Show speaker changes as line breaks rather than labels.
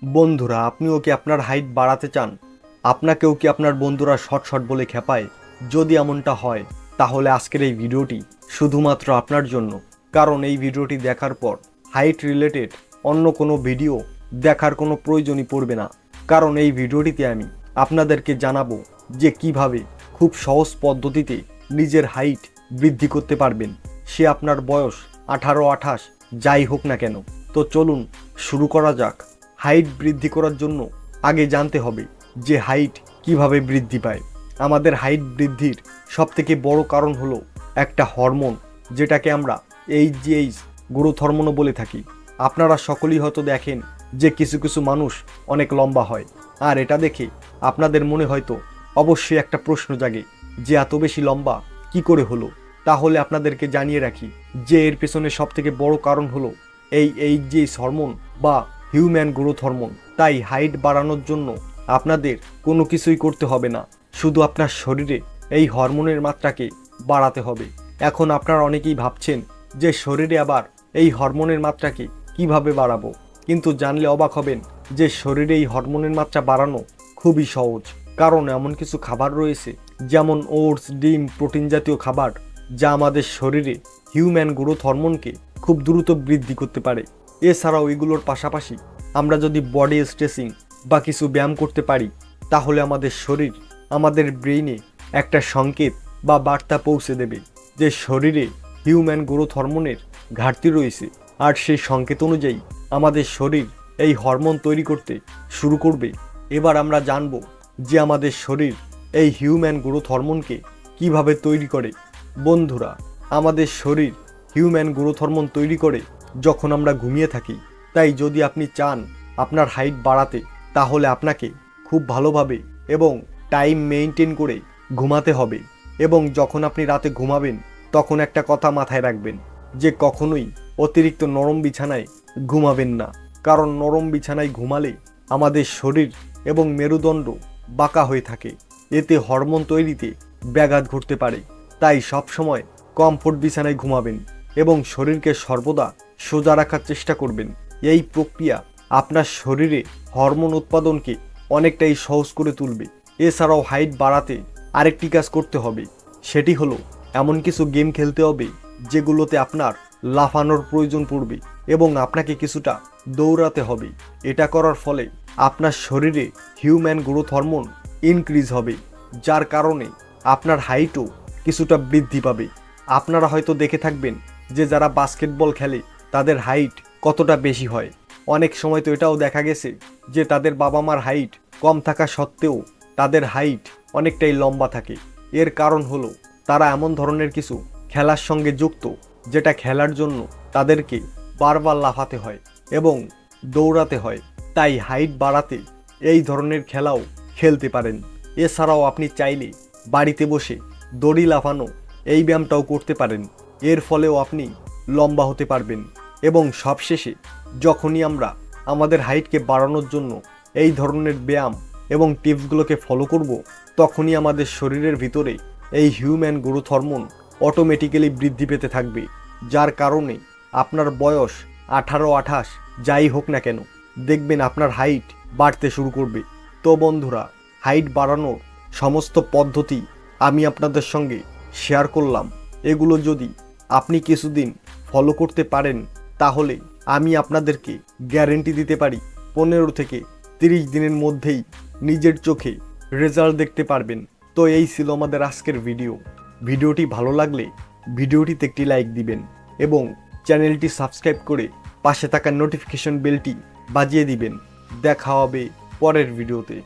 বন্ধুরা, আপনিও কি আপনার হাইট বাড়াতে চান? আপনাকেও কি আপনার বন্ধুরা শর্ট শর্ট বলে খেপায়? যদি এমনটা হয় তাহলে আজকের এই ভিডিওটি শুধুমাত্র আপনার জন্য। কারণ এই ভিডিওটি দেখার পর হাইট রিলেটেড অন্য কোনো ভিডিও দেখার কোনো প্রয়োজনই পড়বে না। কারণ এই ভিডিওটিতে আমি আপনাদেরকে জানাবো যে কিভাবে খুব সহজ পদ্ধতিতে নিজের হাইট বৃদ্ধি করতে পারবেন, সে আপনার বয়স 18-28 যাই হোক না কেন। তো চলুন শুরু করা যাক। হাইট বৃদ্ধি করার জন্য আগে জানতে হবে যে হাইট কিভাবে বৃদ্ধি পায়। আমাদের হাইট বৃদ্ধির সবথেকে বড় কারণ হলো একটা হরমোন, যেটাকে আমরা এইচজিএইচ গ্রোথ হরমোনও বলে থাকি। আপনারা সকলেই হয়তো দেখেন যে কিছু কিছু মানুষ অনেক লম্বা হয়, আর এটা দেখে আপনাদের মনে হয়তো অবশ্যই একটা প্রশ্ন জাগে যে এত বেশি লম্বা কি করে হলো। তাহলে আপনাদেরকে জানিয়ে রাখি যে এর পেছনে সবথেকে বড় কারণ হলো এই এইচজিএইচ হরমোন বা হিউম্যান গ্রোথ হরমোন। তাই হাইট বাড়ানোর জন্য আপনাদের কোনো কিছুই করতে হবে না, শুধু আপনার শরীরে এই হরমোনের মাত্রাকে বাড়াতে হবে। এখন আপনারা অনেকেই ভাবছেন যে শরীরে আবার এই হরমোনের মাত্রাকে কিভাবে বাড়াবো, কিন্তু জানলে অবাক হবেন যে শরীরে এই হরমোনের মাত্রা বাড়ানো খুবই সহজ। কারণ এমন কিছু খাবার রয়েছে যেমন ওটস, ডিম, প্রোটিন জাতীয় খাবার, যা আমাদের শরীরে হিউম্যান গ্রোথ হরমোনকে খুব দ্রুত বৃদ্ধি করতে পারে। এছাড়াও এগুলোর পাশাপাশি আমরা যদি বডি স্ট্রেচিং বা কিছু ব্যায়াম করতে পারি, তাহলে আমাদের শরীর আমাদের ব্রেইনে একটা সংকেত বা বার্তা পৌঁছে দেবে যে শরীরে হিউম্যান গ্রোথ হরমোনের ঘাটতি রয়েছে, আর সেই সংকেত অনুযায়ী আমাদের শরীর এই হরমোন তৈরি করতে শুরু করবে। এবার আমরা জানব যে আমাদের শরীর এই হিউম্যান গ্রোথ হরমোনকে কিভাবে তৈরি করে। বন্ধুরা, আমাদের শরীর হিউম্যান গ্রোথ হরমোন তৈরি করে যখন আমরা ঘুমিয়ে থাকি। তাই যদি আপনি চান আপনার হাইট বাড়াতে, তাহলে আপনাকে খুব ভালোভাবে এবং টাইম মেনটেন করে ঘুমাতে হবে। এবং যখন আপনি রাতে ঘুমাবেন তখন একটা কথা মাথায় রাখবেন যে কখনোই অতিরিক্ত নরম বিছানায় ঘুমাবেন না। কারণ নরম বিছানায় ঘুমালে আমাদের শরীর এবং মেরুদণ্ড বাঁকা হয়ে থাকে, এতে হরমোন তৈরিতে ব্যাঘাত ঘটতে পারে। তাই সবসময় কমফোর্ট বিছানায় ঘুমাবেন এবং শরীরকে সর্বদা সোজা রাখার চেষ্টা করবেন। এই প্রক্রিয়া আপনার শরীরে হরমোন উৎপাদনকে অনেকটাই সহজ করে তুলবে। এছাড়াও হাইট বাড়াতে আরেকটি কাজ করতে হবে, সেটি হলো এমন কিছু গেম খেলতে হবে যেগুলোতে আপনার লাফানোর প্রয়োজন পড়বে এবং আপনাকে কিছুটা দৌড়াতে হবে। এটা করার ফলে আপনার শরীরে হিউম্যান গ্রোথ হরমোন ইনক্রিজ হবে, যার কারণে আপনার হাইটও কিছুটা বৃদ্ধি পাবে। আপনারা হয়তো দেখে থাকবেন যে যারা বাস্কেটবল খেলে তাদের হাইট কতটা বেশি হয়। অনেক সময় তো এটাও দেখা গেছে যে তাদের বাবা মার হাইট কম থাকা সত্ত্বেও তাদের হাইট অনেকটাই লম্বা থাকে। এর কারণ হলো তারা এমন ধরনের কিছু খেলার সঙ্গে যুক্ত, যেটা খেলার জন্য তাদেরকে বারবার লাফাতে হয় এবং দৌড়াতে হয়। তাই হাইট বাড়াতে এই ধরনের খেলাও খেলতে পারেন। এছাড়াও আপনি চাইলে বাড়িতে বসে দড়ি লাফানো এই ব্যায়ামটাও করতে পারেন। এর ফলেও আপনি লম্বা হতে পারবেন। এবং সবশেষে যখনই আমরা আমাদের হাইটকে বাড়ানোর জন্য এই ধরনের ব্যায়াম এবং টিপসগুলোকে ফলো করব, তখনই আমাদের শরীরের ভিতরে এই হিউম্যান গ্রোথ হরমোন অটোমেটিক্যালি বৃদ্ধি পেতে থাকবে, যার কারণে আপনার বয়স 18-28 যাই হোক না কেন, দেখবেন আপনার হাইট বাড়তে শুরু করবে। তো বন্ধুরা, হাইট বাড়ানোর সমস্ত পদ্ধতি আমি আপনাদের সঙ্গে শেয়ার করলাম। এগুলো যদি আপনি কিছুদিন ফলো করতে পারেন, তাহলে আমি আপনাদেরকে গ্যারেন্টি দিতে পারি 15 থেকে 30 দিনের মধ্যেই নিজের চোখে রেজাল্ট দেখতে পারবেন। তো এই ছিল আমাদের আজকের ভিডিওটি ভালো লাগলে ভিডিওটিতে একটি লাইক দিবেন এবং চ্যানেলটি সাবস্ক্রাইব করে পাশে থাকা নোটিফিকেশন বেলটি বাজিয়ে দিবেন। দেখা হবে পরের ভিডিওতে।